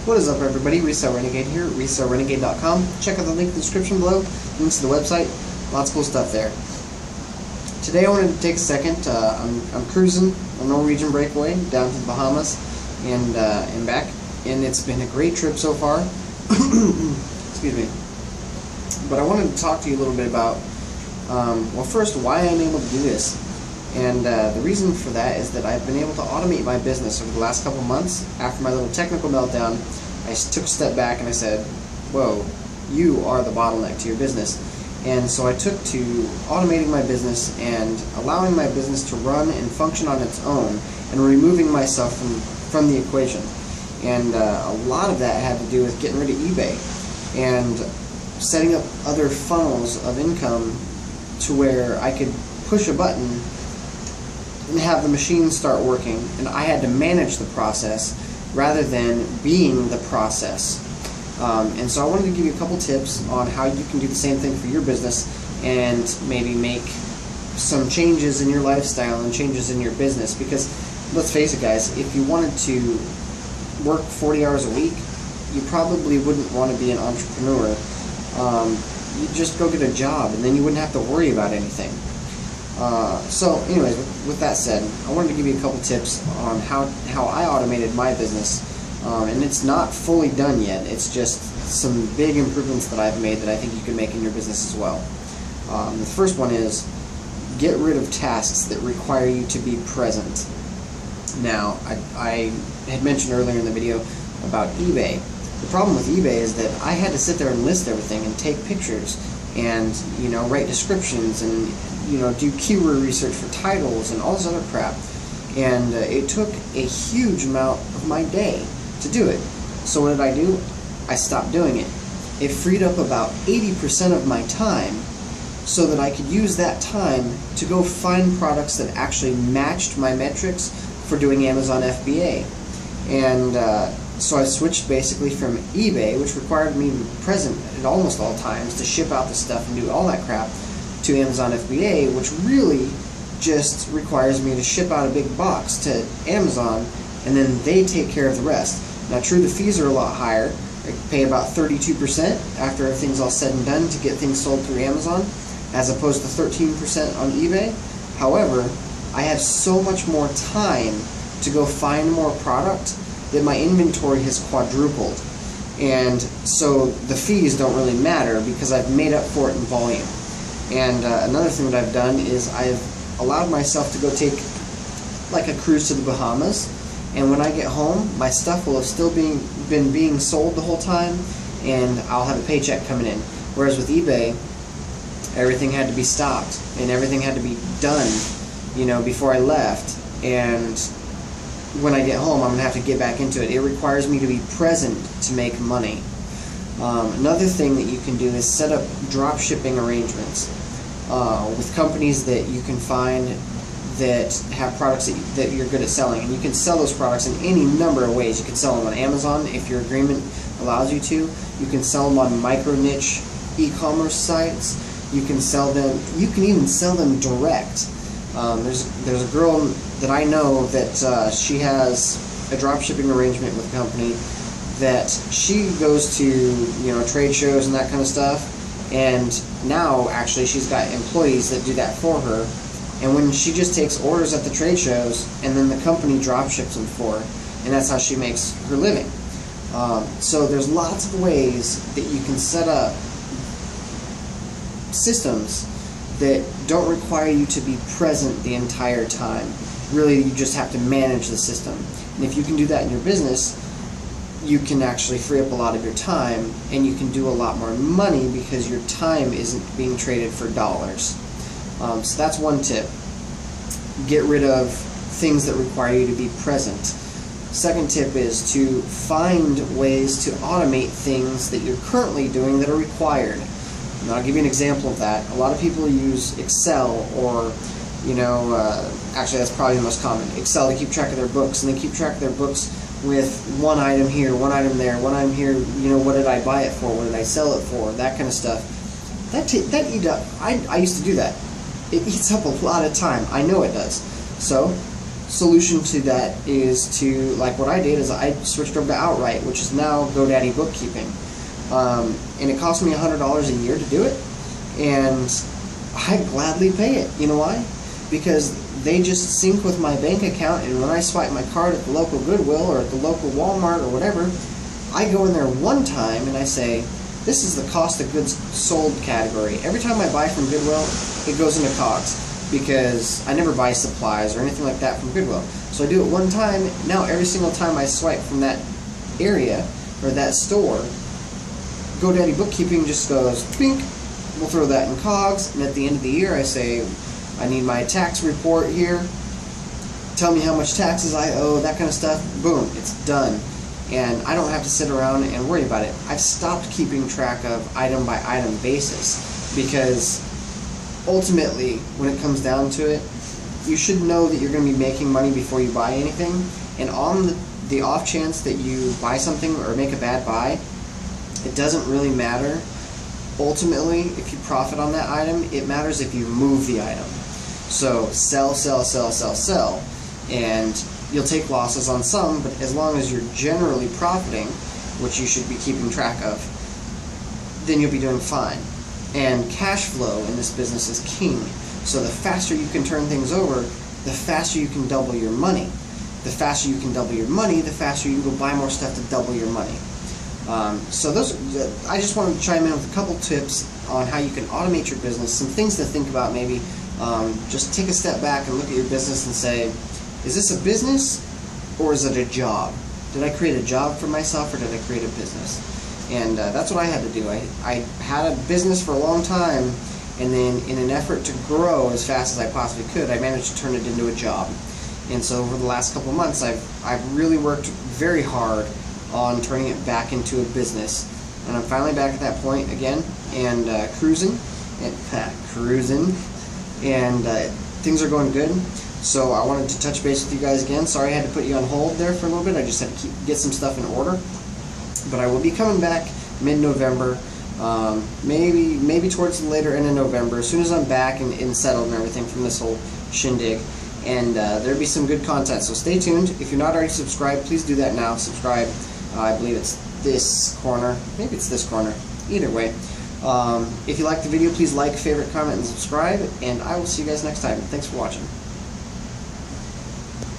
What is up, everybody? Resale Renegade here, ResaleRenegade.com. Check out the link in the description below, links to the website, lots of cool stuff there. Today I wanted to take a second. I'm cruising a Norwegian breakaway down to the Bahamas and back, and it's been a great trip so far. Excuse me. But I wanted to talk to you a little bit about, well, first, why I'm able to do this. And the reason for that is that I've been able to automate my business over the last couple months. After my little technical meltdown, I took a step back and I said, whoa, you are the bottleneck to your business. And so I took to automating my business and allowing my business to run and function on its own and removing myself from the equation. And a lot of that had to do with getting rid of eBay and setting up other funnels of income to where I could push a button and have the machine start working, and I had to manage the process rather than being the process. And so I wanted to give you a couple tips on how you can do the same thing for your business and maybe make some changes in your lifestyle and changes in your business, because let's face it, guys, if you wanted to work 40 hours a week, you probably wouldn't want to be an entrepreneur. You'd just go get a job and then you wouldn't have to worry about anything. So anyways, with that said, I wanted to give you a couple tips on how I automated my business, and it's not fully done yet. It's just some big improvements that I've made that I think you can make in your business as well. The first one is get rid of tasks that require you to be present. Now, I had mentioned earlier in the video about eBay. The problem with eBay is that I had to sit there and list everything and take pictures and, you know, write descriptions and, you know, do keyword research for titles and all this other crap. And it took a huge amount of my day to do it. So what did I do? I stopped doing it. It freed up about 80% of my time so that I could use that time to go find products that actually matched my metrics for doing Amazon FBA. And so I switched basically from eBay, which required me to be present at almost all times to ship out the stuff and do all that crap, to Amazon FBA, which really just requires me to ship out a big box to Amazon and then they take care of the rest. Now, true, the fees are a lot higher. I pay about 32% after everything's all said and done to get things sold through Amazon, as opposed to 13% on eBay. However, I have so much more time to go find more product that my inventory has quadrupled. And so the fees don't really matter because I've made up for it in volume. And another thing that I've done is I've allowed myself to go take like a cruise to the Bahamas, and when I get home, my stuff will have still been being sold the whole time, and I'll have a paycheck coming in. Whereas with eBay, everything had to be stopped and everything had to be done, you know, before I left. And when I get home, I'm going to have to get back into it. It requires me to be present to make money. Another thing that you can do is set up drop shipping arrangements with companies that you can find that have products that you're good at selling. And you can sell those products in any number of ways. You can sell them on Amazon if your agreement allows you to. You can sell them on micro-niche e-commerce sites. You can sell them. You can even sell them direct. There's a girl that I know that she has a drop shipping arrangement with a company that she goes to, you know, trade shows and that kind of stuff, and now actually she's got employees that do that for her, and when she just takes orders at the trade shows and then the company drop ships them for her, and that's how she makes her living. So there's lots of ways that you can set up systems that don't require you to be present the entire time. Really, you just have to manage the system. And if you can do that in your business, you can actually free up a lot of your time, and you can do a lot more money because your time isn't being traded for dollars. So that's one tip. Get rid of things that require you to be present. Second tip is to find ways to automate things that you're currently doing that are required. And I'll give you an example of that. A lot of people use Excel, or, you know, actually that's probably the most common, Excel, to keep track of their books, and they keep track of their books with one item here, one item there, one item here, you know, what did I buy it for, what did I sell it for, that kind of stuff. I used to do that. It eats up a lot of time. I know it does. So solution to that is to, like what I did is I switched over to Outright, which is now GoDaddy Bookkeeping. And it cost me $100 a year to do it, and I gladly pay it. You know why? Because they just sync with my bank account, and when I swipe my card at the local Goodwill or at the local Walmart or whatever, I go in there one time and I say, this is the cost of goods sold category. Every time I buy from Goodwill, it goes into COGS, because I never buy supplies or anything like that from Goodwill. So I do it one time. Now every single time I swipe from that area or that store, GoDaddy Bookkeeping just goes, bink, we'll throw that in COGS, and at the end of the year I say, I need my tax report here, tell me how much taxes I owe, that kind of stuff. Boom, it's done. And I don't have to sit around and worry about it. I've stopped keeping track of item by item basis, because ultimately, when it comes down to it, you should know that you're going to be making money before you buy anything. And on the off chance that you buy something or make a bad buy, it doesn't really matter. Ultimately, if you profit on that item, it matters if you move the item. So sell, sell, sell, sell, sell, and you'll take losses on some, but as long as you're generally profiting, which you should be keeping track of, then you'll be doing fine. And cash flow in this business is king. So the faster you can turn things over, the faster you can double your money. The faster you can double your money, the faster you can go buy more stuff to double your money. So I just wanted to chime in with a couple tips on how you can automate your business, some things to think about maybe. Just take a step back and look at your business and say, is this a business or is it a job? Did I create a job for myself or did I create a business? And that's what I had to do. I had a business for a long time, and then in an effort to grow as fast as I possibly could, I managed to turn it into a job. And so over the last couple of months, I've really worked very hard on turning it back into a business. And I'm finally back at that point again, and cruising, and things are going good. So I wanted to touch base with you guys again. Sorry I had to put you on hold there for a little bit. I just had to get some stuff in order. But I will be coming back mid-November, maybe towards the later end of November, as soon as I'm back and settled and everything from this whole shindig. And there'll be some good content, so stay tuned. If you're not already subscribed, please do that now. Subscribe. I believe it's this corner. Maybe it's this corner. Either way. If you like the video, please like, favorite, comment, and subscribe. And I will see you guys next time. Thanks for watching.